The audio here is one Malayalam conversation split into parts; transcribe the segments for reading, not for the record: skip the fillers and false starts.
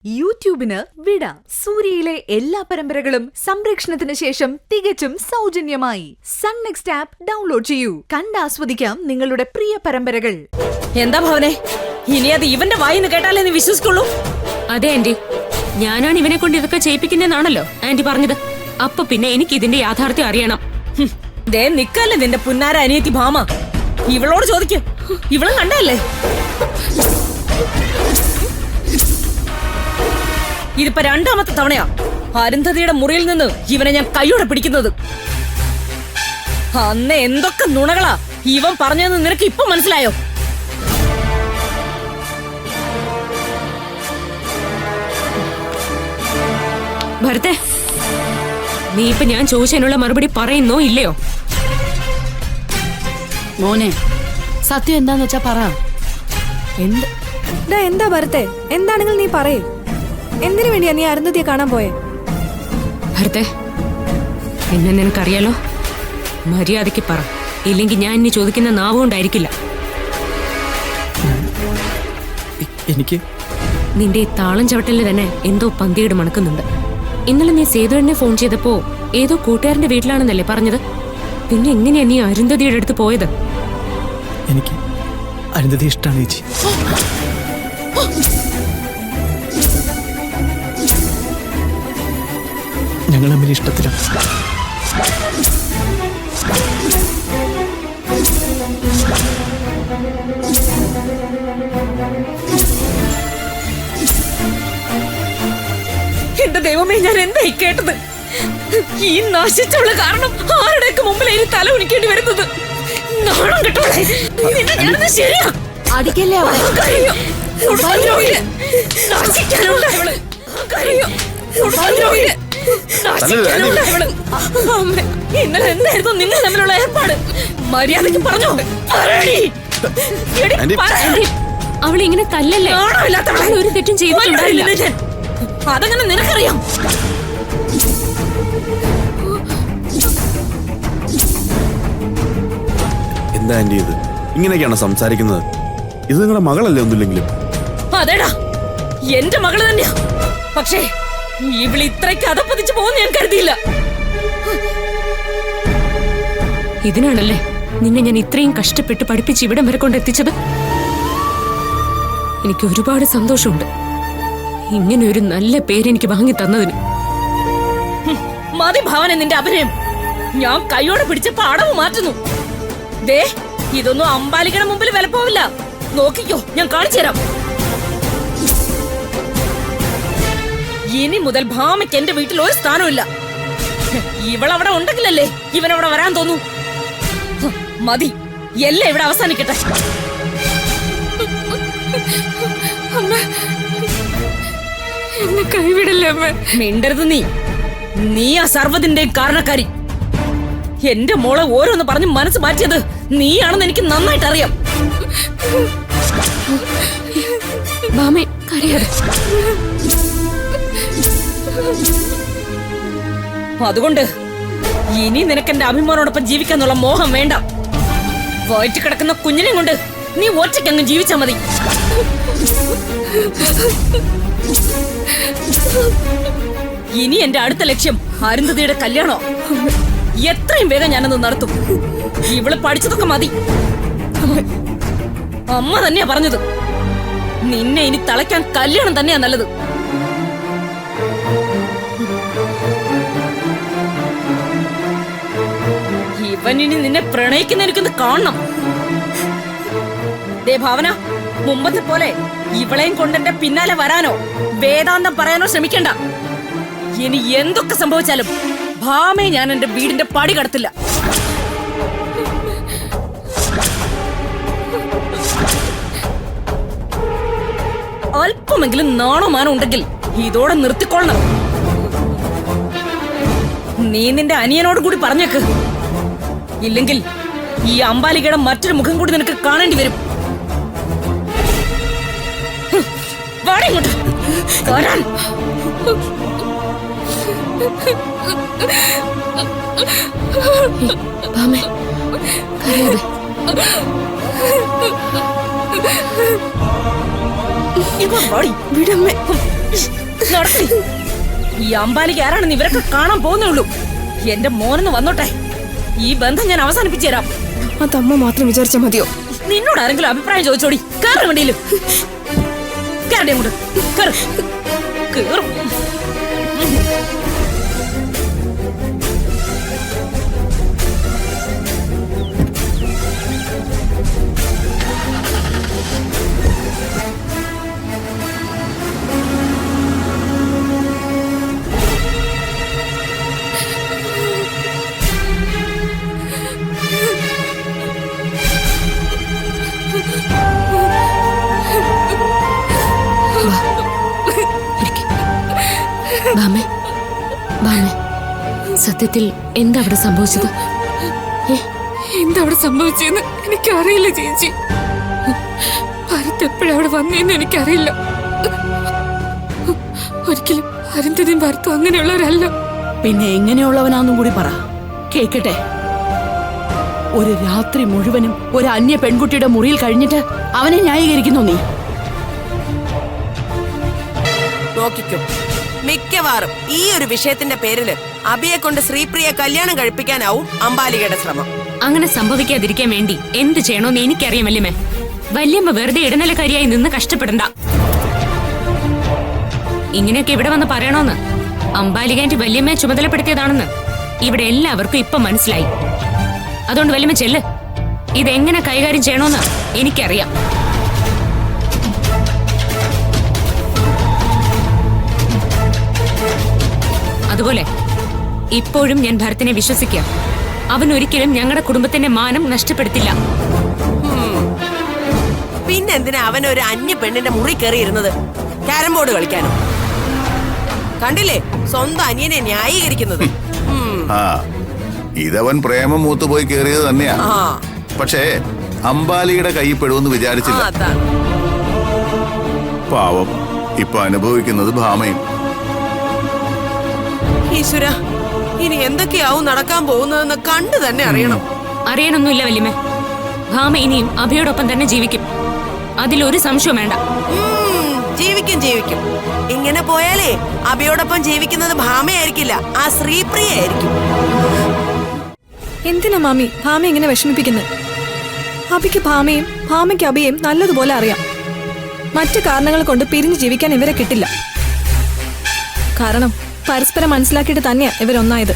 യൂട്യൂബിന് വിട. സൂര്യയിലെ എല്ലാ പരമ്പരകളും സംരക്ഷണത്തിന് ശേഷം തികച്ചും സൗജന്യമായി സൺ നെക്സ്റ്റ് ആപ്പ് ഡൗൺലോഡ് ചെയ്യൂ. കണ്ടാസ്വദിക്കാം നിങ്ങളുടെ പ്രിയ പരമ്പരകൾ. എന്താ ഭവനെ, ഇനി അത് ഇവന്റെ വായിന്ന് കേട്ടാലേ നീ വിശ്വസിക്കുള്ളൂ? അതെ ആന്റി, ഞാനാണ് ഇവനെ കൊണ്ട് ഇതൊക്കെ ചെയ്യിപ്പിക്കുന്നതെന്നാണല്ലോ ആന്റി പറഞ്ഞത്. അപ്പൊ പിന്നെ എനിക്ക് ഇതിന്റെ യാഥാർത്ഥ്യം അറിയണം. ദേ നിക്കല്ലേ നിന്റെ പുന്നാര അനിയത്തി ഭാമ. ഇവളോട് ചോദിക്കും, ഇവളും കണ്ടല്ലേ? ഇതിപ്പോ രണ്ടാമത്തെ തവണയാ അരുന്ധതിയുടെ മുറിയിൽ നിന്ന് ഇവനെ ഞാൻ കൈയോടെ പിടിക്കുന്നത്. അന്ന് എന്തൊക്കെ നുണകളാ ഇവൻ പറഞ്ഞതെന്ന് നിനക്ക് ഇപ്പൊ മനസ്സിലായോ? ഭരതേ, നീ ഇപ്പൊ ഞാൻ ചോദിച്ചതിനുള്ള മറുപടി പറയുന്നോ ഇല്ലയോ? മോനെ, സത്യം എന്താന്ന് വെച്ചാ പറ. എന്താ ഭരത്തെ, എന്താണെങ്കിൽ നീ പറയേ. എന്തിനു വേണ്ടിയാ നീ അരുന്ധതിയെ കാണാൻ പോയെ? ഭരതേ, എന്നെ നിനക്കറിയാലോ. മര്യാദയ്ക്ക് പറ, ഇല്ലെങ്കിൽ ഞാൻ ഇനി ചോദിക്കുന്ന നാവ് കൊണ്ടായിരിക്കില്ല. എനിക്ക് നിന്റെ ഈ താളം ചവിട്ടലിൽ തന്നെ എന്തോ പന്തിയേട് മണക്കുന്നുണ്ട്. ഇന്നലെ നീ സേതുവിനെ ഫോൺ ചെയ്തപ്പോ ഏതോ കൂട്ടുകാരന്റെ വീട്ടിലാണെന്നല്ലേ പറഞ്ഞത്? പിന്നെ എങ്ങനെയാ നീ അരുന്ധതിയുടെ അടുത്ത് പോയത്? എനിക്ക് അരുന്ധതി ഇഷ്ടമാണ് ചേച്ചി. ഞങ്ങൾ തമ്മിൽ ഇഷ്ടത്തിലാണ്. എന്റെ ദൈവമേ, ഞാൻ എന്തായി കേട്ടത്? ഈ നാശിച്ചവള് കാരണം ആരുടെയൊക്കെ മുമ്പിൽ ഇനി തല ഉണിക്കേണ്ടി വരുന്നത്. നാണം കെട്ടോളെ, നിന്നെ ഞാനത് ശരിയാ. അടിക്കല്ലേ അവളെ. കരയോ, ഉപദ്രവിയെ. നാശിക്കാനുണ്ടായവള്. കരയോ, ഉപദ്രവിയെ. നാശിക്കാനുണ്ടായവള്. അമ്മേ, ഇന്നലെ എന്തായിരുന്നു നിങ്ങൾ തമ്മിലുള്ള ഏർപ്പാട്? മര്യാദയ്ക്ക് പറഞ്ഞോ. പറയടി. എടി, പറ. അവളെ ഇങ്ങനെ തല്ലല്ലേ. നാണമില്ലാത്തവളെ. അവൾ ഒരു തെറ്റും ചെയ്തിട്ടുണ്ടായില്ല. അതങ്ങനെ നിനക്കറിയാം? എന്താ ആന്റി ഇത്? ഇങ്ങനെയൊക്കെയാണോ സംസാരിക്കുന്നത്? ഇത് നിങ്ങളുടെ മകളല്ലേ ഒന്നുമില്ലെങ്കിലും? അതേടാ, എന്റെ മകള് തന്നെയാ. പക്ഷേ ഇവള് ഇത്രയ്ക്ക് അതപ്പതിച്ചു പോകുന്ന ഞാൻ കരുതിയില്ല. ഇതിനാണല്ലേ നിന്നെ ഞാൻ ഇത്രയും കഷ്ടപ്പെട്ട് പഠിപ്പിച്ച് ഇവിടം വരെ കൊണ്ടെത്തിച്ചത്. എനിക്ക് ഒരുപാട് സന്തോഷമുണ്ട് ഇങ്ങനെ ഒരു നല്ല പേരെനിക്ക് വാങ്ങി തന്നതിന്. മതി ഭാവന നിന്റെ അഭിനയം. ഞാൻ കൈയോടെ പിടിച്ചപ്പോ അടവ് മാറ്റുന്നു. ദേ, ഇതൊന്നും അമ്പാലിക്കയുടെ മുമ്പിൽ വില പോവില്ല. നോക്കിക്കോ, ഞാൻ കാണിച്ചു തരാം. ഇനി മുതൽ ഭാമയ്ക്ക് എന്റെ വീട്ടിൽ ഒരു സ്ഥാനമില്ല. ഇവളവിടെ ഉണ്ടെങ്കിലല്ലേ ഇവനവിടെ വരാൻ തോന്നൂ. മതി, എല്ലാം ഇവിടെ അവസാനിക്കട്ടെ. എന്നെ കൈവിടല്ലേ അമ്മ. മിണ്ടരുത് നീ. നീ ആ സർവ്വതിന്റെയും കാരണക്കാരി. എന്റെ മോളെ ഓരോന്ന് പറഞ്ഞ് മനസ്സ് മാറ്റിയത് നീയാണെന്ന് എനിക്ക് നന്നായിട്ട് അറിയാം. ഭാമേ, കരയാതെ. അതുകൊണ്ട് ഇനി നിനക്ക് എന്റെ അഭിമാനോടൊപ്പം ജീവിക്കാന്നുള്ള മോഹം വേണ്ട. വയറ്റ് കിടക്കുന്ന കുഞ്ഞിനെ കൊണ്ട് നീ ഒറ്റയ്ക്കങ്ങ് ജീവിച്ചാ മതി. ഇനി എന്റെ അടുത്ത ലക്ഷ്യം അരുന്ധതിയുടെ കല്യാണോ. എത്രയും വേഗം ഞാനത് നടത്തും. ഇവള് പഠിച്ചതൊക്കെ മതി. അമ്മ തന്നെയാ പറഞ്ഞത്, നിന്നെ ഇനി തളയ്ക്കാൻ കല്യാണം തന്നെയാ നല്ലത്. ഇവനിനി നിന്നെ പ്രണയിക്കുന്ന എനിക്കൊന്ന് കാണണം. ദേ ഭാവന, മുമ്പത്തെ പോലെ ഇവളെയും കൊണ്ടെന്റെ പിന്നാലെ വരാനോ വേദാന്തം പറയാനോ ശ്രമിക്കണ്ട. ഇനി എന്തൊക്കെ സംഭവിച്ചാലും ഭാമയെ ഞാൻ എന്റെ വീടിന്റെ പടി കടത്തില്ല. അല്പമെങ്കിലും നാണോമാനം ഉണ്ടെങ്കിൽ ഇതോടെ നിർത്തിക്കൊള്ളണം. നീ നിന്റെ അനിയനോട് കൂടി പറഞ്ഞേക്ക്. ഇല്ലെങ്കിൽ ഈ അമ്പാലികയുടെ മറ്റൊരു മുഖം കൂടി നിനക്ക് കാണേണ്ടി വരും. വാടി ഇങ്ങോട്ട്. വരാൻ. ഭാമേ, കരയാതെ. വിടമ്മേ. നടക്ക്. ഈ അമ്പാലിക്ക് ആരാണെന്ന് ഇവരൊക്കെ കാണാൻ പോകുന്നേ ഉള്ളൂ. എന്റെ മോനെന്ന് വന്നോട്ടെ, ഈ ബന്ധം ഞാൻ അവസാനിപ്പിച്ചു തരാം. അതമ്മ മാത്രം വിചാരിച്ചാൽ മതിയോ? നിന്നോട് ആരെങ്കിലും അഭിപ്രായം ചോദിച്ചോടി. കേറി വണ്ടിയിലും കേറടി അങ്ങോട്ട്. കേറ്. കേറും. ബാമേ, ബാമേ, സത്യത്തിൽ എന്താ അവിടെ സംഭവിച്ചത്? എന്താ അവിടെ സംഭവിച്ചെന്ന് എനിക്കറിയില്ല ചേച്ചി. ഭരത് എപ്പോഴവിടെ വന്നേന്ന് എനിക്കറിയില്ല. ഒരിക്കലും അരുന്ധതിയും ഭരത്തും അങ്ങനെയുള്ളവരല്ല. പിന്നെ എങ്ങനെയുള്ളവനാന്നും കൂടി പറ, കേക്കട്ടെ. ഒരു രാത്രി മുഴുവനും ഒരു അന്യ പെൺകുട്ടിയുടെ മുറിയിൽ കഴിഞ്ഞിട്ട് അവനെ ന്യായീകരിക്കുന്നു നീ? നോക്കിക്കോ, മിക്കവാറും ഈ ഒരു വിഷയത്തിന്റെ പേരില് അബിയെ കൊണ്ട് ശ്രീപ്രിയെ കല്യാണം കഴിപ്പിക്കാനാവും അമ്പാലികയുടെ ശ്രമം. അങ്ങനെ സംഭവിക്കാതിരിക്കാൻ വേണ്ടി എന്ത് ചെയ്യണോന്ന് എനിക്കറിയാം വല്യമ്മേ. വല്യമ്മ വെറുതെ ഇടനിലക്കാരിയായി നിന്ന് കഷ്ടപ്പെടണ്ട. ഇങ്ങനെയൊക്കെ ഇവിടെ വന്ന് പറയണോന്ന് അമ്പാലികാന്റെ വല്യമ്മയെ ചുമതലപ്പെടുത്തിയതാണെന്ന് ഇവിടെ എല്ലാവർക്കും ഇപ്പൊ മനസ്സിലായി. അതുകൊണ്ട് വല്യമ്മ ചെല്ല്, ഇതെങ്ങനെ കൈകാര്യം ചെയ്യണോന്ന് എനിക്കറിയാം. അതുപോലെ ഇപ്പോഴും ഞാൻ ഭരത്തിനെ വിശ്വസിക്കാം. അവൻ ഒരിക്കലും ഞങ്ങളുടെ കുടുംബത്തിന്റെ മാനം നഷ്ടപ്പെടുത്തില്ല. പിന്നെന്തിനാ അവൻ ഒരു അന്യ പെണ്ണിന്റെ മുറി കയറിയിരുന്നത്? ക്യാരം ബോർഡ് കളിക്കാനോ? കണ്ടില്ലേ സ്വന്തം അനിയനെ ന്യായീകരിക്കുന്നത്. ഇതവൻ പ്രേമം മൂത്തുപോയി കേറിയത് തന്നെയാ. പക്ഷേ അമ്പാലിയുടെ കൈ പെടുമെന്ന് വിചാരിച്ചില്ല. പാവം ഇപ്പൊ അനുഭവിക്കുന്നത് ഭാമയും. ഈശ്വര, ഇനി എന്തൊക്കെയാവും നടക്കാൻ പോകുന്നതെന്ന് കണ്ടു തന്നെ അറിയണം. അറിയണമൊന്നുമില്ല വല്യമ്മേ. ഭാമ ഇനിയും അഭയോടൊപ്പം തന്നെ ജീവിക്കും, അതിലൊരു സംശയം വേണ്ട. ജീവിക്കും ജീവിക്കും. ഇങ്ങനെ പോയാലേ അബിയോടൊപ്പം ജീവിക്കുന്നത് ഭാമയായിരിക്കില്ല, ആ ശ്രീപ്രിയായിരിക്കും. എന്തിനാ മാമി ഭാമ ഇങ്ങനെ വിഷമിപ്പിക്കുന്നത്? അബിക്ക് ഭാമയും ഭാമയ്ക്ക് അബിയെയും നല്ലതുപോലെ അറിയാം. മറ്റു കാരണങ്ങൾ കൊണ്ട് പിരിഞ്ഞു ജീവിക്കാൻ ഇവരെ കിട്ടില്ല. കാരണം പരസ്പരം മനസ്സിലാക്കിയിട്ട് തന്നെയാ ഇവരൊന്നായത്.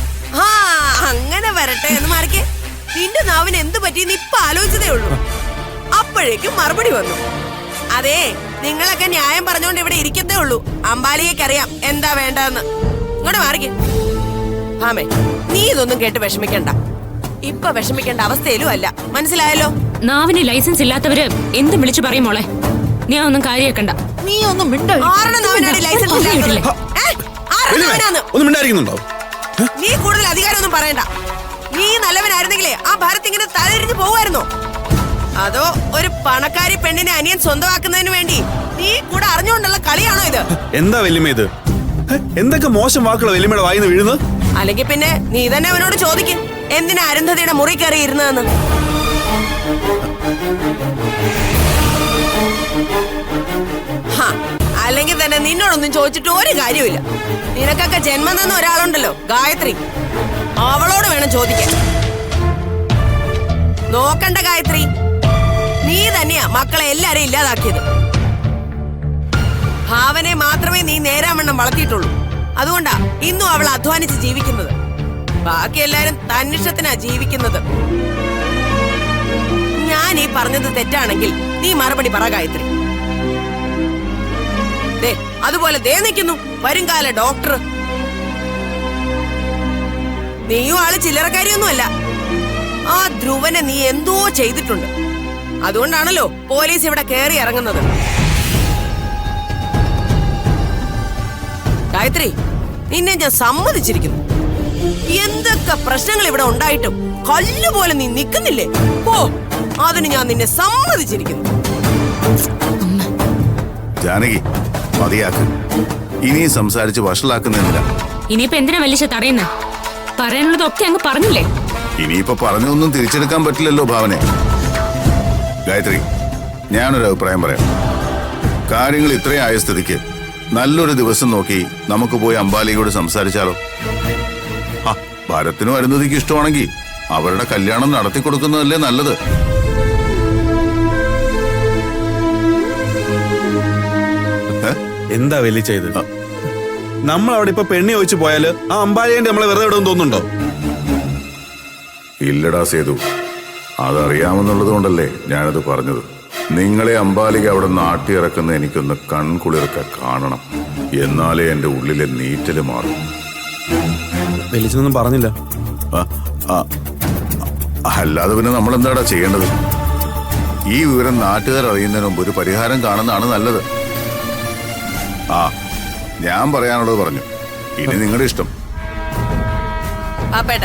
അങ്ങനെ വരട്ടെ എന്ന് മാറിക്കേ. നിന്റെ നാവിന് എന്ത് പറ്റിയെന്ന് ഇപ്പൊ ആലോചിച്ചതേ ഉള്ളൂ, അപ്പോഴേക്കും മറുപടി വന്നു. അതെ, നിങ്ങളൊക്കെ ന്യായം പറഞ്ഞോണ്ട് ഇവിടെ ഇരിക്കത്തേ ഉള്ളൂ. അമ്പാലികയ്ക്കറിയാം എന്താ വേണ്ടതെന്ന്. ഇങ്ങോട്ട് മാറിക്കേ. ആമേ, നീ ഇതൊന്നും കേട്ട് വിഷമിക്കണ്ട. ഇപ്പൊ വിഷമിക്കേണ്ട അവസ്ഥയിലും അല്ല, മനസ്സിലായല്ലോ? നാവിന് ലൈസൻസ് ഇല്ലാത്തവര് എന്തും വിളിച്ചു പറയും മോളെ. ഞാൻ ഒന്നും കാര്യാക്കണ്ട. നീ ഒന്നും മിണ്ടായിരിക്കുന്നുണ്ടോ? നീ കൂടുതൽ അധികാരമൊന്നും പറയണ്ട. നീ നല്ലവനായിരുന്നെങ്കിലേ ആ ഭാരത് ഇങ്ങനെ തലതിരിഞ്ഞു പോവായിരുന്നോ? അതോ ഒരു പണക്കാരി പെണ്ണിനെ അനിയൻ സ്വന്തമാക്കുന്നതിന് വേണ്ടി നീ കൂടെ അറിഞ്ഞുകൊണ്ടുള്ള കളിയാണോ ഇത്? എന്താ വല്യമ്മ ഇത്? എന്തൊക്കെ മോശം വാക്കുകളാ വല്യമ്മയുടെ വായിന്ന് വീഴുന്നത്? അല്ലെങ്കിൽ പിന്നെ നീ തന്നെ അവനോട് ചോദിക്കും, എന്തിനാ അരുന്ധതിയുടെ മുറി കയറി ഇരുന്നതെന്ന്. അല്ലെങ്കിൽ തന്നെ നിന്നോടൊന്നും ചോദിച്ചിട്ട് ഒരു കാര്യമില്ല. നിനക്കൊക്കെ ജന്മം തന്ന ഒരാളുണ്ടല്ലോ, ഗായത്രി, അവളോട് വേണം ചോദിക്കാൻ. നോക്കണ്ട ഗായത്രി, നീ തന്നെയാ മക്കളെ എല്ലാരെയും ഇല്ലാതാക്കിയത്. ഭാവനെ മാത്രമേ നീ നേരാവണ്ണം വളർത്തിയിട്ടുള്ളൂ. അതുകൊണ്ടാ ഇന്നും അവൾ അധ്വാനിച്ച് ജീവിക്കുന്നത്. ബാക്കി എല്ലാരും തന്നിഷ്ടത്തിനാ ജീവിക്കുന്നത്. ഞാൻ ഈ പറഞ്ഞത് തെറ്റാണെങ്കിൽ നീ മറുപടി പറ ഗായത്രി. അതുപോലെ ദേ നിൽക്കുന്നു വരുംകാല ഡോക്ടർ. നീയും ആള് ചില്ലറക്കാരിയൊന്നുമല്ല. ആ ധ്രുവനെ നീ എന്തോ ചെയ്തിട്ടുണ്ട്. അതുകൊണ്ടാണല്ലോ പോലീസ് ഇവിടെ കയറി ഇറങ്ങുന്നത്. ഗായത്രി, നിന്നെ ഞാൻ സമ്മതിച്ചിരിക്കുന്നു. എന്തൊക്കെ പ്രശ്നങ്ങൾ ഇവിടെ ഉണ്ടായിട്ടും കല്ലുപോലെ നീ നിൽക്കുന്നില്ലേ? ഓ, അതിന് ഞാൻ നിന്നെ സമ്മതിച്ചിരിക്കുന്നു. ജാനകി, മതിയാക്ക്. ഇനിയും സംസാരിച്ച് വഷളാക്കുന്നില്ല. ഇനിയിപ്പോ എന്തിനാ വലിയ തടയുന്നേ? പറയാനുള്ളതൊക്കെ അങ്ങ് പറഞ്ഞില്ലേ? ഇനിയിപ്പോ പറഞ്ഞൊന്നും തിരിച്ചെടുക്കാൻ പറ്റില്ലല്ലോ ഭാവനെ. ഗായത്രി, ഞാനൊരു അഭിപ്രായം പറയാം. കാര്യങ്ങൾ ഇത്രയും ആയ സ്ഥിതിക്ക് നല്ലൊരു ദിവസം നോക്കി നമുക്ക് പോയി അംബാലികയോട് സംസാരിച്ചാലോ? ആ, ഭരത്തിനും അരുന്ധതിക്കും ഇഷ്ടമാണെങ്കിൽ അവരുടെ കല്യാണം നടത്തി കൊടുക്കുന്നതല്ലേ നല്ലത്. എന്താ വലിയ ചെയ്ത്? നമ്മൾ അവിടെ ഇപ്പൊ പെണ്ണി ചോദിച്ചു പോയാല് ആ അമ്പാലിയാണ്ടി നമ്മളെ വെറുതെ വിടുമെന്ന് തോന്നുന്നുണ്ടോ? ഇല്ലടാ സേതു, അതറിയാമെന്നുള്ളത് കൊണ്ടല്ലേ ഞാനത് പറഞ്ഞത്. നിങ്ങളെ അംബാലിക അവിടെ നാട്ടിയിറക്കുന്ന എനിക്കൊന്ന് കൺകുളിർക്ക കാണണം. എന്നാലേ എന്റെ ഉള്ളിലെ നീറ്റല് മാറും. വലിച്ചൊന്നും പറഞ്ഞില്ല. അല്ലാതെ പിന്നെ നമ്മൾ എന്താടാ ചെയ്യേണ്ടത്? ഈ വിവരം നാട്ടുകാർ അറിയുന്നതിന് മുമ്പ് ഒരു പരിഹാരം കാണുന്നതാണ് നല്ലത്. ആ, ഞാൻ പറയാനുള്ളത് പറഞ്ഞു. ഇനി നിങ്ങളുടെ ഇഷ്ടം. പാപ്പേട്ട,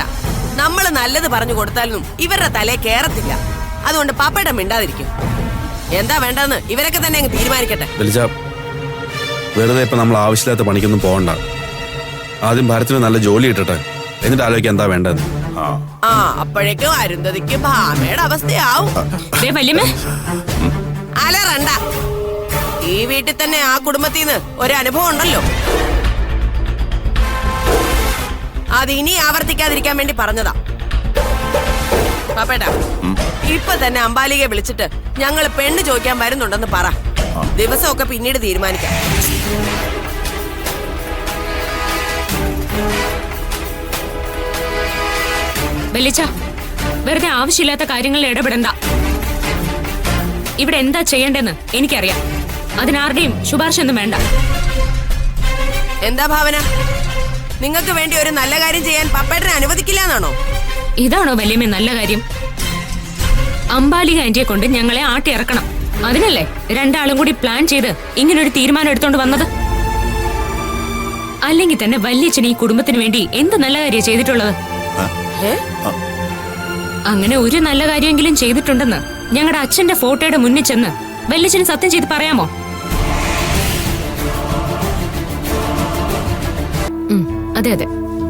നമ്മള് നല്ലത് പറഞ്ഞു കൊടുത്താലും ഇവരുടെ തലേ കേറത്തില്ല. അതുകൊണ്ട് പാപ്പേട്ട മിണ്ടാതിരിക്കും. എന്താ വേണ്ടെന്ന് ഇവരൊക്കെ തന്നെ അങ്ങ് തീരുമാനിക്കട്ടെ. വലിച്ച വെറുതെ ഇപ്പൊ നമ്മൾ ആവശ്യമില്ലാത്ത പണിക്കൊന്നും പോകണ്ട. ആദ്യം ഭരത്തിന് നല്ല ജോലി കിട്ടട്ടെ, എന്നിട്ട് ആലോചിക്കാൻ എന്താ വേണ്ടത്. ആ, അപ്പോഴേക്കും അരുന്ധതിക്ക് ഭാമയുടെ അവസ്ഥയാവും. അലറണ്ട. ഈ വീട്ടിൽ തന്നെ ആ കുടുംബത്തിന്ന് ഒരു അനുഭവം ഉണ്ടല്ലോ. അത് ഇനി ആവർത്തിക്കാതിരിക്കാൻ വേണ്ടി പറഞ്ഞതാ. പാപ്പേട്ടാ, ഇപ്പൊ തന്നെ അംബാലികയെ വിളിച്ചിട്ട് ഞങ്ങൾ പെണ്ണ് ചോദിക്കാൻ വരുന്നുണ്ടെന്ന് പറ. ദിവസമൊക്കെ പിന്നീട് തീരുമാനിക്കാം. വെളിച്ച, വെറുതെ ആവശ്യമില്ലാത്ത കാര്യങ്ങളിൽ ഇടപെടണ്ട. ഇവിടെ എന്താ ചെയ്യേണ്ടെന്ന് എനിക്കറിയാം. അതിനാരുടെയും ശുപാർശ ഒന്നും വേണ്ട. എന്താ ഭാവന? നിങ്ങൾക്ക് വേണ്ടി ഒരു നല്ല കാര്യം ചെയ്യാൻ പപ്പേട്ടനെ അനുവദിക്കില്ല എന്നാണോ? ഇതാണോ വല്യമ്മ നല്ല കാര്യം? അംബാലിക ആന്റിയെ കൊണ്ട് ഞങ്ങളെ ആട്ടിയിറക്കണം. അതിനല്ലേ രണ്ടാളും കൂടി പ്ലാൻ ചെയ്ത് ഇങ്ങനൊരു തീരുമാനം എടുത്തോണ്ട് വന്നത്? അല്ലെങ്കിൽ തന്നെ വല്യച്ഛൻ ഈ കുടുംബത്തിന് വേണ്ടി എന്ത് നല്ല കാര്യം ചെയ്തിട്ടുള്ളത്? അങ്ങനെ ഒരു നല്ല കാര്യമെങ്കിലും ചെയ്തിട്ടുണ്ടെന്ന് ഞങ്ങളുടെ അച്ഛന്റെ ഫോട്ടോയുടെ മുന്നിൽ ചെന്ന് വല്യച്ഛന് സത്യം ചെയ്ത് പറയാമോ? അതെ അതെ,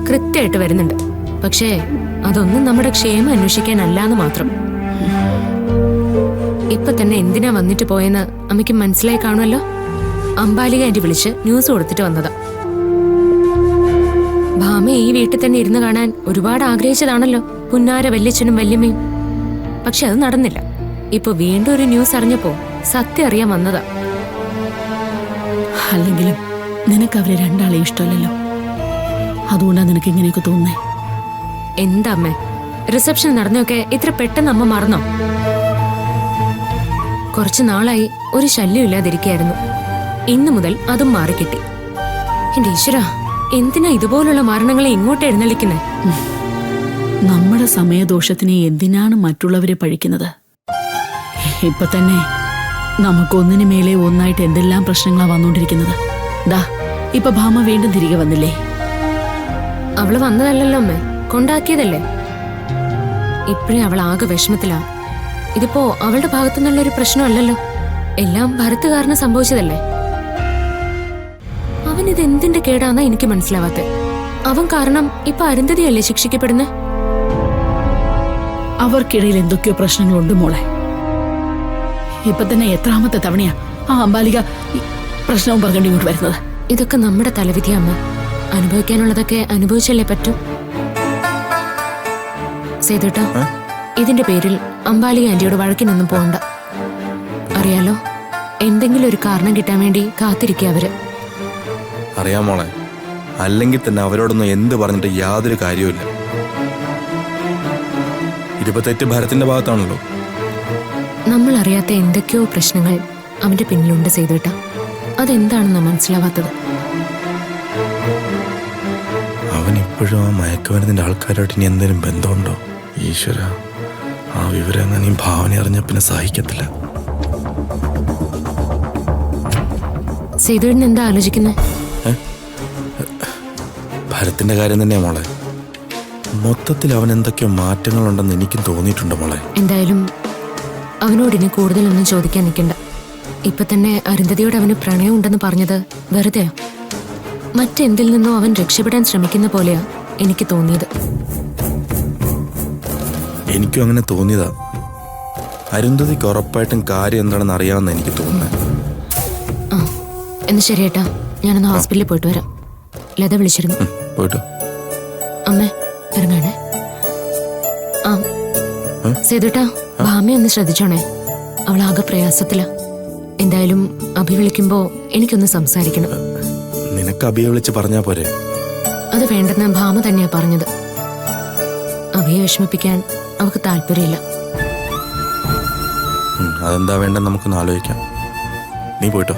കൃത്യമായിട്ട് വരുന്നുണ്ട്. പക്ഷേ അതൊന്നും നമ്മുടെ ക്ഷേമം അന്വേഷിക്കാനല്ലാന്ന് മാത്രം. ഇപ്പൊ തന്നെ എന്തിനാ വന്നിട്ട് പോയെന്ന് അമ്മയ്ക്ക് മനസ്സിലായി കാണുമല്ലോ. അംബാലിക ആന്റി വിളിച്ച് ന്യൂസ് കൊടുത്തിട്ട് വന്നതാ. ഭാമ ഈ വീട്ടിൽ തന്നെ ഇരുന്ന് കാണാൻ ഒരുപാട് ആഗ്രഹിച്ചതാണല്ലോ പുന്നാര വല്യച്ഛനും വല്യമ്മയും. പക്ഷെ അത് നടന്നില്ല. ഇപ്പൊ വീണ്ടും ഒരു ന്യൂസ് അറിഞ്ഞപ്പോ സത്യം അറിയാൻ വന്നതാ. അല്ലെങ്കിലും നിനക്ക് അവരെ രണ്ടാളെയും ഇഷ്ടമല്ലല്ലോ. അതുകൊണ്ടാ നിനക്ക് ഇങ്ങനെയൊക്കെ തോന്നുന്നേ. എന്താ അമ്മേ, റിസപ്ഷൻ നടന്നൊക്കെ ഇത്ര പെട്ടെന്ന് അമ്മ മറന്നോ? കുറച്ചു നാളായി ഒരു ശല്യം ഇല്ലാതിരിക്കായിരുന്നു. ഇന്നു മുതൽ അതും മാറിക്കിട്ടി. എന്റെ ഈശ്വരാ, എന്തിനാ ഇതുപോലുള്ള മരണങ്ങളെ ഇങ്ങോട്ട് എഴുന്നള്ളിക്കുന്നേ? നമ്മുടെ സമയദോഷത്തിനെ എന്തിനാണ് മറ്റുള്ളവരെ പഴിക്കുന്നത്? ഇപ്പൊ തന്നെ നമുക്കൊന്നിനു മേലെ ഒന്നായിട്ട് എന്തെല്ലാം പ്രശ്നങ്ങളാ വന്നുകൊണ്ടിരിക്കുന്നത്. ദാ ഇപ്പൊ ഭാമ വീണ്ടും തിരികെ വന്നില്ലേ? അവള് വന്നതല്ലല്ലോ അമ്മേ, കൊണ്ടാക്കിയതല്ലേ. ഇപ്പഴേ അവൾ ആകെ വിഷമത്തിലാ. ഇതിപ്പോ അവളുടെ ഭാഗത്തുനിന്നുള്ള ഒരു പ്രശ്നമല്ലല്ലോ, എല്ലാം ഭരത് കാരണം സംഭവിച്ചതല്ലേ. അവൻ ഇത് എന്തിന്റെ കേടാന്നാ എനിക്ക് മനസ്സിലാവാത്തെ. അവൻ കാരണം ഇപ്പൊ അരുന്ധതിയല്ലേ ശിക്ഷിക്കപ്പെടുന്നേ? അവർക്കിടയിൽ എന്തൊക്കെയോ പ്രശ്നങ്ങളുണ്ട് മോളെ. ഇപ്പൊ തന്നെ എത്രാമത്തെ തവണയാ ആ അംബാലിക പ്രശ്നവും പറഞ്ഞുകൊണ്ട് ഇങ്ങോട്ട് വരുന്നത്? ഇതൊക്കെ നമ്മുടെ തലവിധി അമ്മ. അനുഭവിക്കാനുള്ളതൊക്കെ അനുഭവിച്ചല്ലേ പറ്റൂ. സേതുട്ടാ, ഇതിന്റെ പേരിൽ അംബാലിക ആന്റിയോട് വഴക്കിനൊന്നും പോകണ്ട. അറിയാലോ, എന്തെങ്കിലും ഒരു കാരണം കിട്ടാൻ വേണ്ടി കാത്തിരിക്കുക അവര്. അറിയാം മോളെ, അല്ലെങ്കിൽ തന്നെ അവരോടൊന്നും എന്ത് പറഞ്ഞിട്ട് യാതൊരു കാര്യവുമില്ല. ഇതിപ്പോ തെറ്റ് ഭരത്തിന്റെ ഭാഗത്താണല്ലോ. നമ്മൾ അറിയാത്ത എന്തൊക്കെയോ പ്രശ്നങ്ങൾ അവന്റെ പിന്നിലുണ്ട് സേതുട്ടാ. അതെന്താണെന്നാ മനസ്സിലാവാത്തത്. അവൻ ഇപ്പോഴും ആ മയക്കുമരുന്നിന്റെ ആൾക്കാരോട്ട് ഇനി എന്തെങ്കിലും ബന്ധമുണ്ടോ? ഈശ്വര, ആ വിവരം അങ്ങനെ ഈ ഭാവന അറിഞ്ഞ പിന്നെ സഹിക്കത്തില്ല. സേതുവിന് എന്താ ആലോചിക്കുന്നേ? ഭരത്തിന്റെ കാര്യം തന്നെയാ മോളെ. മൊത്തത്തിൽ അവൻ എന്തൊക്കെയോ മാറ്റങ്ങളുണ്ടെന്ന് എനിക്കും തോന്നിയിട്ടുണ്ട് മോളെ. എന്തായാലും അവനോടിനി കൂടുതലൊന്നും ചോദിക്കാൻ നിൽക്കണ്ട. ഇപ്പൊ തന്നെ അരുന്ധതിയോട് അവന് പ്രണയം ഉണ്ടെന്ന് പറഞ്ഞത് വെറുതെയാ. മറ്റെന്തിൽ നിന്നോ അവൻ രക്ഷപ്പെടാൻ ശ്രമിക്കുന്ന പോലെയാ എനിക്ക് തോന്നിയത്. എനിക്കും അങ്ങനെ തോന്നിയതാ. അരുന്ധതിക്ക് ഉറപ്പായിട്ടും കാര്യം എന്താണെന്ന് അറിയാമെന്ന് എനിക്ക് തോന്നുന്നത്. ആ, എന്ന് ശരിയേട്ടാ, ഞാനൊന്ന് ഹോസ്പിറ്റലിൽ പോയിട്ട് വരാം. ലത വിളിച്ചിരുന്നു. പോയിട്ടോ. അമ്മേ ഇറങ്ങാണേ. ആ സേതുട്ടാ, ഭാമയെ ഒന്ന് ശ്രദ്ധിച്ചോണേ. അവളാകെ പ്രയാസത്തില. എന്തായാലും അഭി വിളിക്കുമ്പോ എനിക്കൊന്ന് സംസാരിക്കണം. നിനക്ക് അഭിയെ വിളിച്ച് പറഞ്ഞാ പോരെ? അത് വേണ്ടെന്ന് ഭാമ തന്നെയാ പറഞ്ഞത്. അഭിയെ വിഷമിപ്പിക്കാൻ അവൾക്ക് താല്പര്യമില്ല. അതെന്താ വേണ്ടെന്ന് നമുക്കൊന്ന് ആലോചിക്കാം. നീ പോയിട്ടോ.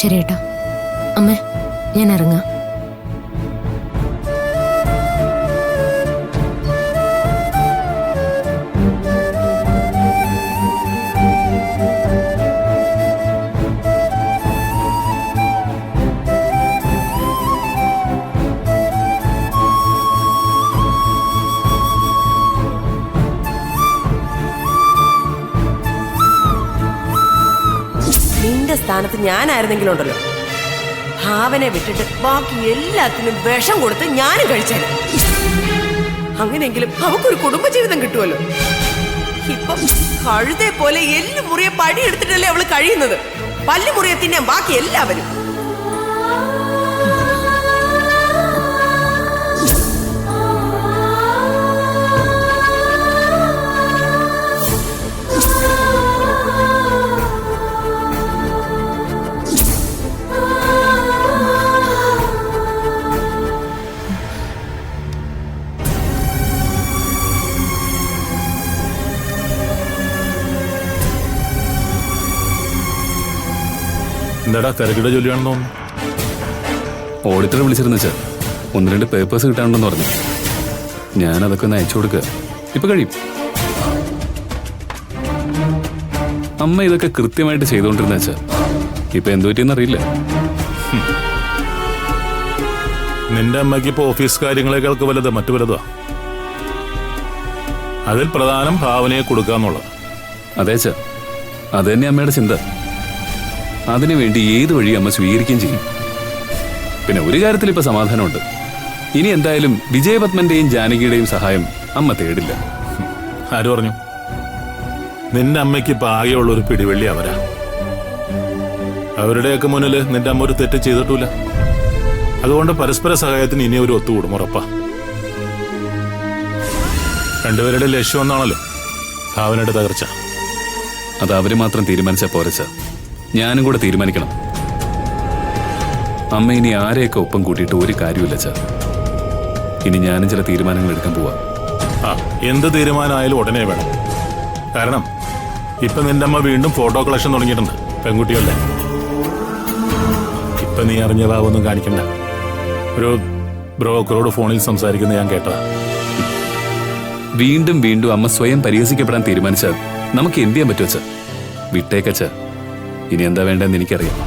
ശരി ഏട്ടാ. അമ്മേ ഞാൻ ഇറങ്ങാം. നിന്റെ സ്ഥാനത്ത് ഞാനായിരുന്നെങ്കിലും ഉണ്ടല്ലോ, ഭാവനെ വിട്ടിട്ട് ബാക്കി എല്ലാത്തിനും വിഷം കൊടുത്ത് ഞാനും കഴിച്ചാൽ അങ്ങനെയെങ്കിലും അവക്കൊരു കുടുംബജീവിതം കിട്ടുമല്ലോ. ഇപ്പം കഴുതേ പോലെ എല്ലു മുറിയെ പടിയെടുത്തിട്ടല്ലേ അവള് കഴിയുന്നത്. പല്ലു മുറിയെ തിന്നാൻ ബാക്കി എല്ലാവരും. എന്താടാ തിരക്കിടെ ജോലിയാണെന്ന് തോന്നുന്നു. ഓഡിറ്റർ വിളിച്ചിരുന്നു വെച്ചാൽ 1-2 പേപ്പേഴ്സ് കിട്ടാനുണ്ടെന്ന് പറഞ്ഞു. ഞാൻ അതൊക്കെ ഒന്ന് അയച്ചു കൊടുക്കുക. ഇപ്പൊ കഴിയും. അമ്മ ഇതൊക്കെ കൃത്യമായിട്ട് ചെയ്തുകൊണ്ടിരുന്ന വെച്ചാൽ ഇപ്പൊ എന്തു പറ്റിയെന്ന് അറിയില്ല. നിന്റെ അമ്മയ്ക്ക് ഇപ്പൊ ഓഫീസ് കാര്യങ്ങളെക്കാൾക്ക് വലുത് മറ്റു വലുതാ. അതിൽ പ്രധാനം ഭാവനയെ കൊടുക്കാന്നുള്ളത്. അതെ ചാ, അത് തന്നെ അമ്മയുടെ ചിന്ത. അതിനുവേണ്ടി ഏത് വഴി അമ്മ സ്വീകരിക്കുകയും ചെയ്യും. പിന്നെ ഒരു കാര്യത്തിൽ ഇപ്പൊ സമാധാനമുണ്ട്. ഇനി എന്തായാലും വിജയപത്മന്റെയും ജാനകിയുടെയും സഹായം അമ്മ തേടില്ല. ആര് പറഞ്ഞു? നിന്റെ അമ്മയ്ക്ക് ഇപ്പൊ ആകെയുള്ള ഒരു പിടിവള്ളി അവരാ. അവരുടെയൊക്കെ മുന്നിൽ നിന്റെ അമ്മ ഒരു തെറ്റ് ചെയ്തിട്ടില്ല. അതുകൊണ്ട് പരസ്പര സഹായത്തിന് ഇനി ഒരു ഒത്തുകൂടും ഉറപ്പാ. രണ്ടുപേരുടെ ലക്ഷ്യം ഒന്നാണല്ലോ ഭാവനയുടെ തകർച്ച. അത് അവര് മാത്രം തീരുമാനിച്ചാൽ പോരച്ച, ഞാനും കൂടെ തീരുമാനിക്കണം. അമ്മ ഇനി ആരെയൊക്കെ ഒപ്പം കൂട്ടിയിട്ട് ഒരു കാര്യമില്ല ചാ. ഇനി ഞാനും ചില തീരുമാനങ്ങൾ എടുക്കാൻ പോവാ. എന്ത് തീരുമാനമായാലും ഉടനെ വേണം. കാരണം ഇപ്പൊ നിന്റെ അമ്മ വീണ്ടും ഫോട്ടോ കളക്ഷൻ തുടങ്ങിയിട്ടുണ്ട്. പെൺകുട്ടികളുടെ ഇപ്പൊ നീ അറിഞ്ഞ ഭാവമൊന്നും കാണിക്കണ്ട. ഒരു ബ്രോക്കറോട് ഫോണിൽ സംസാരിക്കുന്ന ഞാൻ കേട്ടതാ. വീണ്ടും വീണ്ടും അമ്മ സ്വയം പരിഹസിക്കപ്പെടാൻ തീരുമാനിച്ചാൽ നമുക്ക് എന്ത് ചെയ്യാൻ പറ്റുവച്ച? വിട്ടേക്കച്ച. ഇനി എന്താ വേണ്ടെന്ന് എനിക്കറിയാം.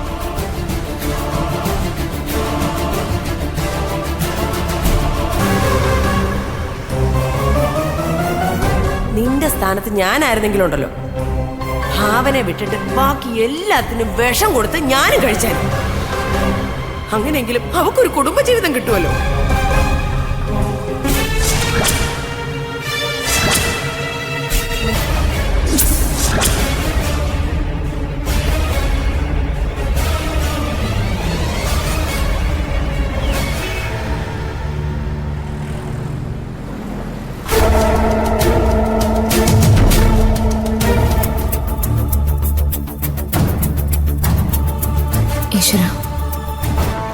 നിന്റെ സ്ഥാനത്ത് ഞാനായിരുന്നെങ്കിലും ഉണ്ടല്ലോ, ഭാവനെ വിട്ടിട്ട് ബാക്കി എല്ലാത്തിനും വിഷം കൊടുത്ത് ഞാനും കഴിച്ചാൽ അങ്ങനെയെങ്കിലും അവക്കൊരു കുടുംബജീവിതം കിട്ടുമല്ലോ. ഈശ്വര,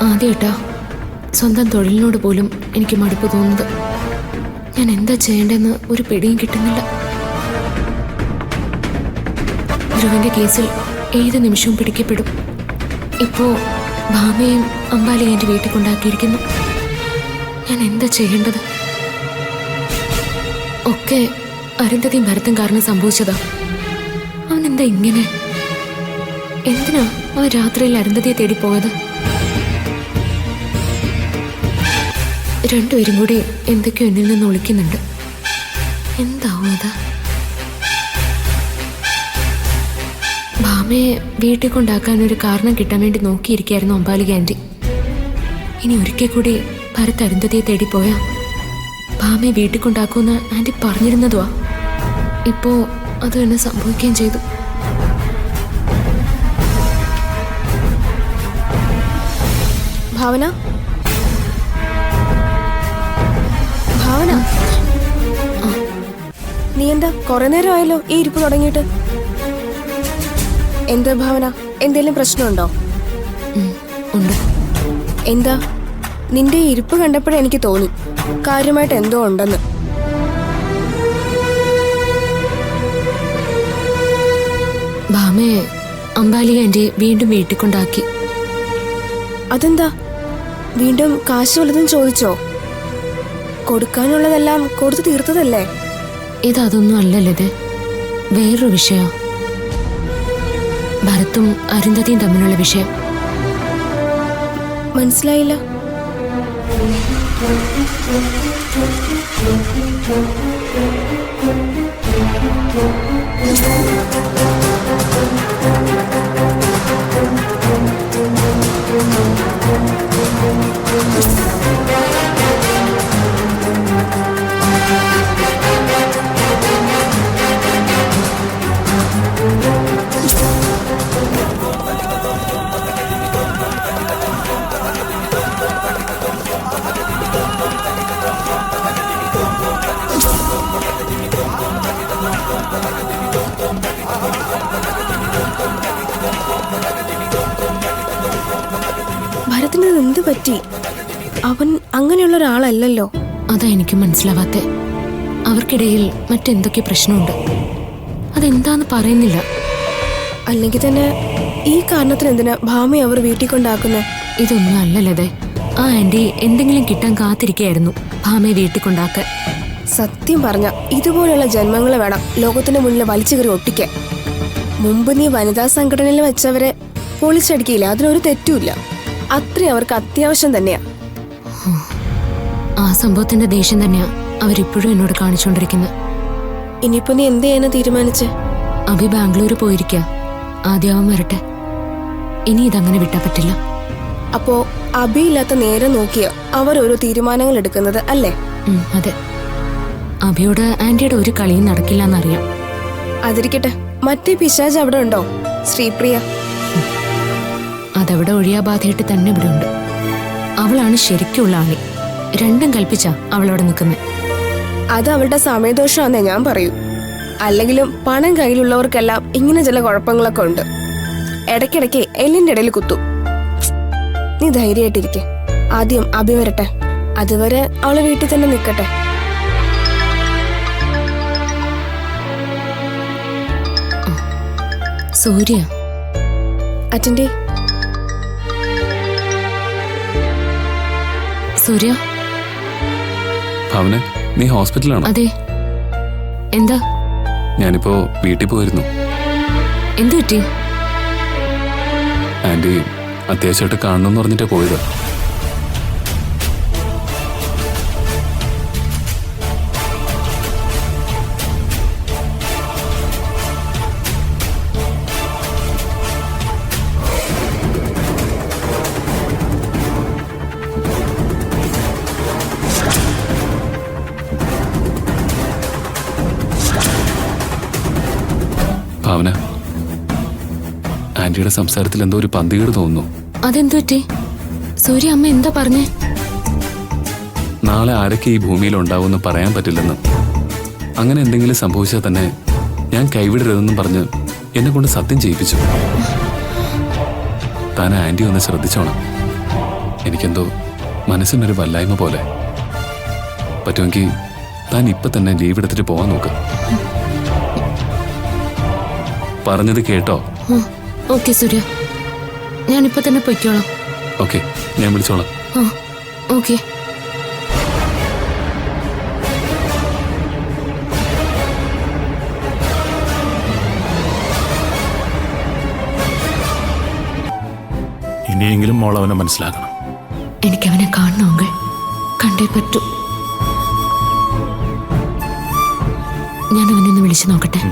ആദ്യമായിട്ടാ സ്വന്തം തൊഴിലിനോട് പോലും എനിക്ക് മടുപ്പ് തോന്നുന്നത്. ഞാൻ എന്താ ചെയ്യേണ്ടതെന്ന് ഒരു പിടിയും കിട്ടുന്നില്ല. ധ്രുവന്റെ കേസിൽ ഏത് നിമിഷവും പിടിക്കപ്പെടും. ഇപ്പോ ഭാമയും അമ്പാലിയും എന്റെ വീട്ടിൽ കൊണ്ടാക്കിയിരിക്കുന്നു. ഞാൻ എന്താ ചെയ്യേണ്ടത്? ഒക്കെ അരുന്ധതിയും ഭരത്തും കാരണം സംഭവിച്ചതാ. അവനെന്താ ഇങ്ങനെ? എന്തിനാ അവൻ രാത്രിയിൽ അരുന്ധതിയെ തേടിപ്പോയത്? രണ്ടുപേരും കൂടി എന്തൊക്കെയോ എന്നിൽ നിന്ന് ഒളിക്കുന്നുണ്ട്. എന്താവും അത്? ഭാമയെ വീട്ടിൽ കൊണ്ടാക്കാൻ ഒരു കാരണം കിട്ടാൻ വേണ്ടി നോക്കിയിരിക്കായിരുന്നു അമ്പാലിക ആന്റി. ഇനി ഒരിക്കൽ കൂടി ഭരത് അരുന്ധതിയെ തേടിപ്പോയാ ഭാമയെ വീട്ടിൽ കൊണ്ടാക്കുമെന്ന് ആന്റി പറഞ്ഞിരുന്നതുവാ. ഇപ്പോ അത് തന്നെ സംഭവിക്കുകയും ചെയ്തു. ഭാവന ഭാവന നീ എന്താ കുറെ നേരം ആയല്ലോ ഈ ഇരിപ്പ് തുടങ്ങിയിട്ട്? എന്താ ഭാവന, എന്തെങ്കിലും പ്രശ്നമുണ്ടോ? ഉണ്ട്. എന്താ? നിന്റെ ഈ ഇരിപ്പ് കണ്ടപ്പോഴേ എനിക്ക് തോന്നി കാര്യമായിട്ട് എന്തോ ഉണ്ടെന്ന്. ഭാമയെ അമ്പാലി ആന്റി വീണ്ടും വീട്ടിൽ കൊണ്ടാക്കി. അതെന്താ? വീണ്ടും കാശ് വല്ലതും ചോദിച്ചോ? കൊടുക്കാനുള്ളതെല്ലാം കൊടുത്തു തീർത്തതല്ലേ? ഇതൊന്നും അല്ലല്ലോ, ഇത് വേറൊരു വിഷയം. ഭരത്തും അരുന്ധതിയും തമ്മിലുള്ള വിഷയം. മനസ്സിലായില്ല. ഭരത്തിന് എന്ത് പറ്റി? അവൻ അങ്ങനെയുള്ള ഒരാളല്ലല്ലോ. അതാ എനിക്ക് മനസ്സിലാവാത്തെ. അവർക്കിടയിൽ മറ്റെന്തൊക്കെ പ്രശ്നമുണ്ട്, അതെന്താന്ന് പറയുന്നില്ല. അല്ലെങ്കിൽ തന്നെ ഈ കാരണത്തിന് എന്തിനാ ഭാമയെ അവർ വീട്ടിൽ കൊണ്ടാക്കുന്നത്? ഇതൊന്നും അല്ലല്ലേ. ആ ആന്റി എന്തെങ്കിലും കിട്ടാൻ കാത്തിരിക്കുകയായിരുന്നു ഭാമയെ വീട്ടിൽ കൊണ്ടാക്കാൻ. സത്യം പറഞ്ഞ ഇതുപോലെയുള്ള ജന്മങ്ങൾ വേണം ലോകത്തിന്റെ മുന്നിൽ വലിച്ചു കയറി ഒട്ടിക്കാൻ. മുമ്പ് നീ വനിതാ സംഘടനയിൽ വെച്ചവരെ പൊളിച്ചടിക്കില്ല, അതിനൊരു തെറ്റുമില്ല. അത്രയും അവർക്ക് അത്യാവശ്യം തന്നെയാ. ആ സംഭവത്തിന്റെ ദേഷ്യം തന്നെയാ അവരിപ്പോഴും എന്നോട് കാണിച്ചുകൊണ്ടിരിക്കുന്നത്. ഇനിയിപ്പോ നീ എന്ത് ചെയ്യാനാ തീരുമാനിച്ച്? അഭി ബാംഗ്ലൂർ പോയിരിക്കുക. ആദ്യം അവൻ വരട്ടെ. ഇനി ഇതങ്ങനെ വിട്ടാ പറ്റില്ല. അപ്പോ അഭിയില്ലാത്ത നേരം നോക്കിയോ അവർ ഓരോ തീരുമാനങ്ങൾ എടുക്കുന്നത് അല്ലേ? അതെ. അഭിയോട് ആന്റിയുടെ ഒരു കളിയും നടക്കില്ല എന്നറിയാം. അതിരിക്കട്ടെ, മറ്റേ പിശാജ് അവിടെ ഉണ്ടോ? ശ്രീപ്രിയ. അതവിടെ ഒഴിയാബാധയായിട്ട് തന്നെ ഇവിടെ ഉണ്ട്. അവളാണ് ശരിക്കുള്ള ആളി. രണ്ടും കൽപ്പിച്ച അവളവിടെ നിൽക്കുന്നത്. അത് അവളുടെ സമയദോഷമാണെന്നേ ഞാൻ പറയൂ. അല്ലെങ്കിലും പണം കയ്യിലുള്ളവർക്കെല്ലാം ഇങ്ങനെ ചില കുഴപ്പങ്ങളൊക്കെ ഉണ്ട്. ഇടയ്ക്കിടയ്ക്ക് എല്ലിന്റെ ഇടയിൽ കുത്തും. നീ ധൈര്യമായിട്ടിരിക്കെ. ആദ്യം അഭി വരട്ടെ, അതുവരെ അവള് വീട്ടിൽ തന്നെ നിൽക്കട്ടെ. സൂര്യ അറ്റൻഡേ. സൂര്യ. ഭാവന, നീ ഹോസ്പിറ്റലാണോ? അതെ. എന്താ? ഞാനിപ്പോ വീട്ടിൽ പോയിരുന്നു. എന്തു പറ്റി? ആന്റി അത്യാവശ്യമായിട്ട് കാണണമെന്ന് പറഞ്ഞിട്ടാ പോയത്. ഭാവന, ആന്റിയുടെ സംസാരത്തിൽ എന്തോ ഒരു പന്തികേട് തോന്നുന്നു. അതെന്തു പറ്റി? സൂര്യ, അമ്മ എന്താ പറഞ്ഞേ? നാളെ ആരൊക്കെ ഈ ഭൂമിയിൽ ഉണ്ടാവുമെന്ന് പറയാൻ പറ്റില്ലെന്നും അങ്ങനെ എന്തെങ്കിലും സംഭവിച്ചാൽ തന്നെ ഞാൻ കൈവിടരുതെന്നും പറഞ്ഞ് എന്നെ കൊണ്ട് സത്യം ചെയ്യിപ്പിച്ചു. താൻ ആന്റി ഒന്ന് ശ്രദ്ധിച്ചോണം. എനിക്കെന്തോ മനസ്സിനൊരു വല്ലായ്മ പോലെ. പറ്റുമെങ്കിൽ താൻ ഇപ്പൊ തന്നെ ലീവ് എടുത്തിട്ട് പോവാൻ നോക്ക്. പറഞ്ഞത് കേട്ടോ? ഓക്കെ സൂര്യ, ഞാനിപ്പോ തന്നെ പൊയ്ക്കോളാം. ഓക്കെ, ഞാൻ വിളിച്ചോളാം. ഓക്കെ. ഇനിയെങ്കിലും മോൾ അവനെ മനസ്സിലാക്കണം. എനിക്കവനെ കാണണമെങ്കിൽ കണ്ടേ പറ്റൂ. ഞാൻ അവനൊന്ന് വിളിച്ചു നോക്കട്ടെ.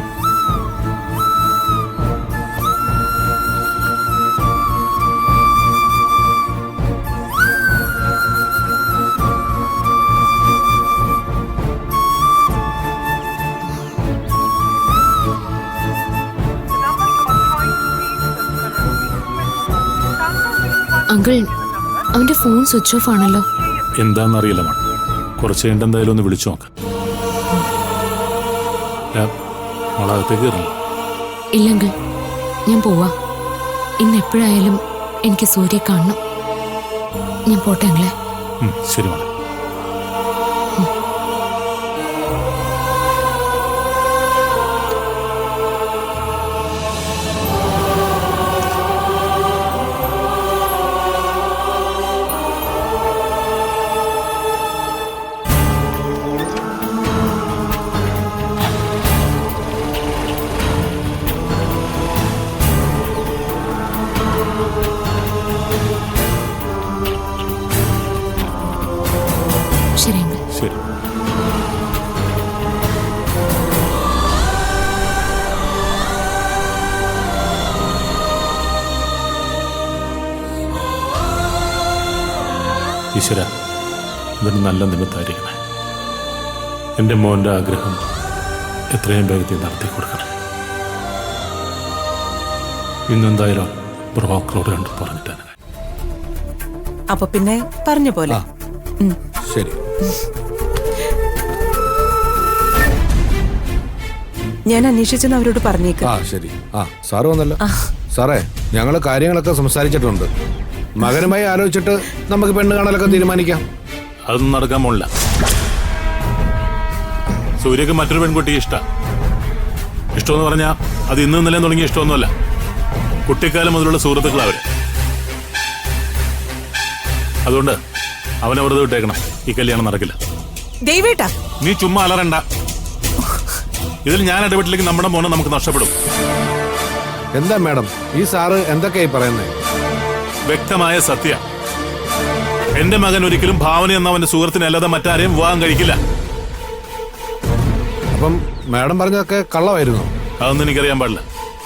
അങ്കിൾ, അവന്റെ ഫോൺ സ്വിച്ച് ഓഫ് ആണല്ലോ. എന്താണെന്നറിയില്ല മോൾ. കുറച്ച് കഴിഞ്ഞിട്ട് എന്തായാലും ഒന്ന് വിളിച്ചു നോക്കാം. മോളകത്തേക്ക് കയറില്ല. ഇല്ലെങ്കിൽ ഞാൻ പോവാ. ഇന്ന് എപ്പോഴായാലും എനിക്ക് സൂര്യ കാണണം. ഞാൻ പോട്ടെ അങ്ങളെ. ശരി മോളെ. ശരി അങ്ങളെ. ശരി. ഈശ്വര, ഇതൊരു നല്ല നിമിത്തമായിരിക്കണേ. എൻ്റെ മോൻ്റെ ആഗ്രഹം എത്രയും വേഗത്തിൽ നടത്തി കൊടുക്കണം. ഇന്നെന്തായാലും ബ്രോക്കറോട് കണ്ട് പറഞ്ഞിട്ടാണ്. അപ്പൊ പിന്നെ പറഞ്ഞ പോലെ. ശരി. ഞാൻ അന്വേഷിച്ചെന്ന് അവരോട് പറഞ്ഞേക്കാം. ശരി. സാറ് വന്നല്ലോ. സാറേ, ഞങ്ങള് കാര്യങ്ങളൊക്കെ സംസാരിച്ചിട്ടുണ്ട്. മകനുമായി ആലോചിച്ചിട്ട് നമുക്ക് പെണ്ണ് കാണലൊക്കെ തീരുമാനിക്കാം. അതൊന്നും നടക്കാൻ പോണില്ല. സൂര്യക്ക് മറ്റൊരു പെൺകുട്ടിയെ ഇഷ്ടമെന്ന് പറഞ്ഞാൽ അത് ഇന്നും ഇന്നലെയും തുടങ്ങിയ ഇഷ്ടമൊന്നുമല്ല. കുട്ടിക്കാലം മുതലുള്ള സുഹൃത്തുക്കൾ അവര്. അതുകൊണ്ട് അവനെ വെറുതെ വിട്ടേക്കണം. ഈ കല്യാണം നടക്കില്ല. ദൈവേട്ടാ, നീ ചുമ്മാ അലറണ്ട. ഇതിൽ ഞാൻ ഇടപെട്ടില്ലെങ്കിൽ നമ്മുടെ മോനെ നമുക്ക് നഷ്ടപ്പെടും. എന്താ മാഡം ഈ സാറ് എന്തൊക്കെയായി പറയുന്നത്? വ്യക്തമായ സത്യ. എന്റെ മകൻ ഒരിക്കലും ഭാവന എന്ന അവന്റെ സുഹൃത്തിനല്ലാതെ മറ്റാരെയും വിവാഹം കഴിക്കില്ല. അപ്പം മാഡം പറഞ്ഞതൊക്കെ കള്ളമായിരുന്നു? അതൊന്നും എനിക്കറിയാൻ പാടില്ല.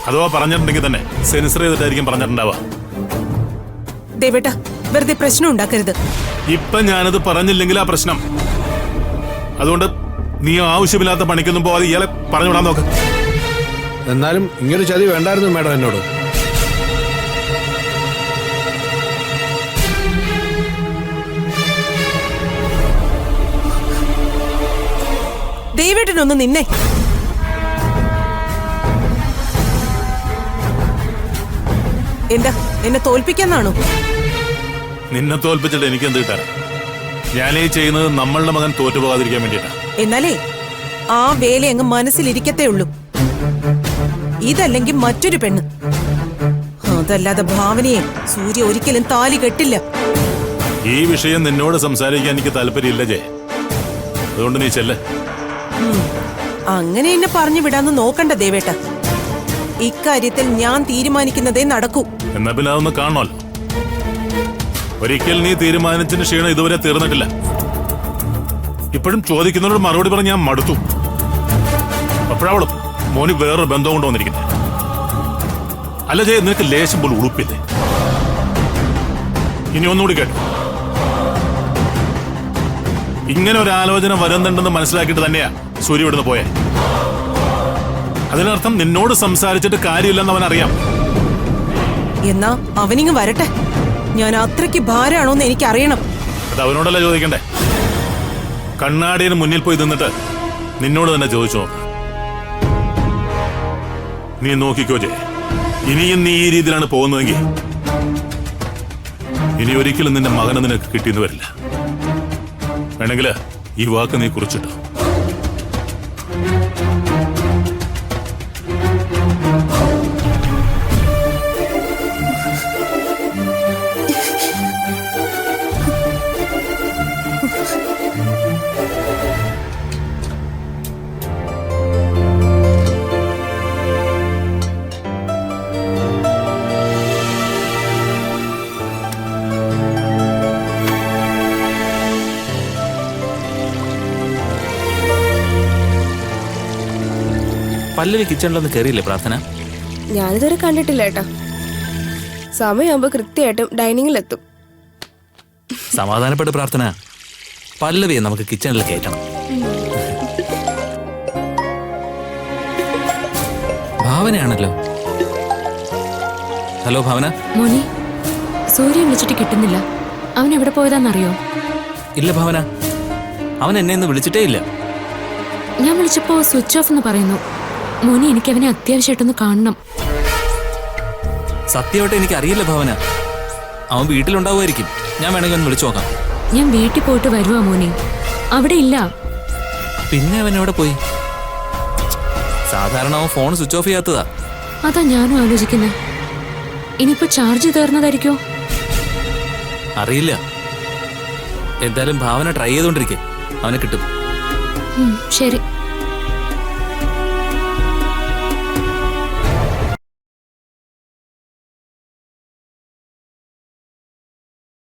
അഥവാ പറഞ്ഞിട്ടുണ്ടെങ്കിൽ തന്നെ സെൻസർ ചെയ്തിട്ടായിരിക്കും പറഞ്ഞിട്ടുണ്ടാവുക. ദേവേട്ടാ, വെറുതെ പ്രശ്നം ഉണ്ടാക്കരുത്. ഇപ്പൊ ഞാനത് പറഞ്ഞില്ലെങ്കിൽ ആ പ്രശ്നം. അതുകൊണ്ട് നീ ആവശ്യമില്ലാത്ത പണിക്കൊന്നും പോവാതെ ഇയാളെ പറഞ്ഞുവിടാൻ നോക്ക്. എന്നാലും ഇങ്ങനൊരു ചതി വേണ്ടായിരുന്നു മാഡം എന്നോട്. ദേവേട്ടനൊന്ന് നിന്നെ. എന്താ എന്നെ തോൽപ്പിക്കാന്നാണോ? നിന്നെ തോൽപ്പിച്ചിട്ട് എനിക്ക് എന്ത് കിട്ടാൻ? ഞാനീ ചെയ്യുന്നത് നമ്മളുടെ മകൻ തോറ്റുപോകാതിരിക്കാൻ വേണ്ടിയിട്ടാ. എന്നാലേ ആ വേല അങ്ങ് മനസ്സിലിരിക്കത്തേ ഉള്ളൂ. ഇതല്ലെങ്കിൽ മറ്റൊരു പെണ്ണ്. അതല്ലാതെ ഭാവനയെ സൂര്യ ഒരിക്കലും താലി കെട്ടില്ല. ഈ വിഷയം നിന്നോട് സംസാരിക്കാൻ എനിക്ക് താല്പര്യമില്ല ജയ. അതുകൊണ്ട് നീ ചെല്ല്. അങ്ങനെ എന്നെ പറഞ്ഞു വിടാന്ന് നോക്കണ്ട ദേവേട്ട. ഇക്കാര്യത്തിൽ ഞാൻ തീരുമാനിക്കുന്നതേ നടക്കൂ. എന്നാ പിന്നെ അതൊന്ന് കാണണമല്ലോ. ഒരിക്കൽ നീ തീരുമാനിച്ചതിന് ക്ഷീണം ഇതുവരെ തീർന്നിട്ടില്ല. ഇപ്പോഴും ചോദിക്കുന്നവരോട് മറുപടി പറഞ്ഞ് ഞാൻ മടുത്തു. അപ്പോഴവളും മോന് വേറൊരു ബന്ധം കൊണ്ടുവന്നിരിക്കുന്നത്. അല്ല ജയ, നിനക്ക് ലേശം പോലും ഉളുപ്പില്ലേ? ഇനി ഒന്നുകൂടി കേട്ടോ. ഇങ്ങനെ ഒരു ആലോചന വരുന്നുണ്ടെന്ന് മനസ്സിലാക്കിയിട്ട് തന്നെയാ സൂര്യ ഇവിടുന്ന് പോയെ. അതിനർത്ഥം നിന്നോട് സംസാരിച്ചിട്ട് കാര്യമില്ലെന്ന് അവനറിയാം. എന്നാ അവനിങ്ങ് വരട്ടെ. ഞാൻ അത്രയ്ക്ക് ഭാരാണോന്ന് എനിക്ക് അറിയണം. അത് അവനോടല്ല ചോദിക്കണ്ടേ. കണ്ണാടിന് മുന്നിൽ പോയി നിന്നിട്ട് നിന്നോട് തന്നെ ചോദിച്ചു നോക്ക്. നീ നോക്കിക്കോ ജയ. ഇനിയും നീ ഈ രീതിയിലാണ് പോകുന്നതെങ്കിൽ ഇനി ഒരിക്കലും നിന്റെ മകനെ നിനക്ക് കിട്ടിയെന്ന് വരില്ല. വേണമെങ്കിൽ ഈ വാക്ക് നീ കുറിച്ചിട്ടോ. പല്ലവി കിച്ചണിലൊന്ന് കയറിയില്ലേ പ്രാർത്ഥന? ഞാനിതുവരെ കണ്ടിട്ടില്ല ഏട്ടാ. സമയമാകുമ്പോ കൃത്യമായിട്ടും ഡൈനിങ്ങിലെത്തും. സമാധാനപ്പെട്ട് പ്രാർത്ഥന. പല്ലവിയെ നമുക്ക് കിച്ചണിൽ കയറ്റണം. ഭാവനയാണല്ലോ. ഹലോ ഭാവന. മോനെ, സൂര്യ വിളിച്ചിട്ട് കിട്ടുന്നില്ല. അവൻ എവിടെ പോയതാന്നറിയോ? ഇല്ല ഭാവന, അവൻ എന്നെ ഇന്ന് വിളിച്ചിട്ടേ ഇല്ല. ഞാൻ വിളിച്ചപ്പോ സ്വിച്ച് ഓഫ് എന്ന് പറയുന്നു. മോനെ, എനിക്ക് അവനെ അത്യാവശ്യമായിട്ടൊന്ന് കാണണം. സത്യമായിട്ട് എനിക്ക് അറിയില്ല ഭാവന. അവൻ വീട്ടിലുണ്ടാവുമായിരിക്കും. ഞാൻ വേണമെങ്കിൽ ഒന്ന് വിളിച്ചു നോക്കാം. ഞാൻ വീട്ടിൽ പോയിട്ട് വരുവാ മോനെ. അവിടെ ഇല്ല. പിന്നെ അവൻ എവിടെ പോയി? സാധാരണ അവൻ ഫോൺ സ്വിച്ച് ഓഫ് ചെയ്യാത്തതാ. അതാ ഞാനും ആലോചിക്കുന്നത്. ഇനിയിപ്പോ ചാർജ് തീർന്നതായിരിക്കോ? അറിയില്ല. എന്തായാലും ഭാവന ട്രൈ ചെയ്തോണ്ടിരിക്കേ, അവനെ കിട്ടും. ശരി.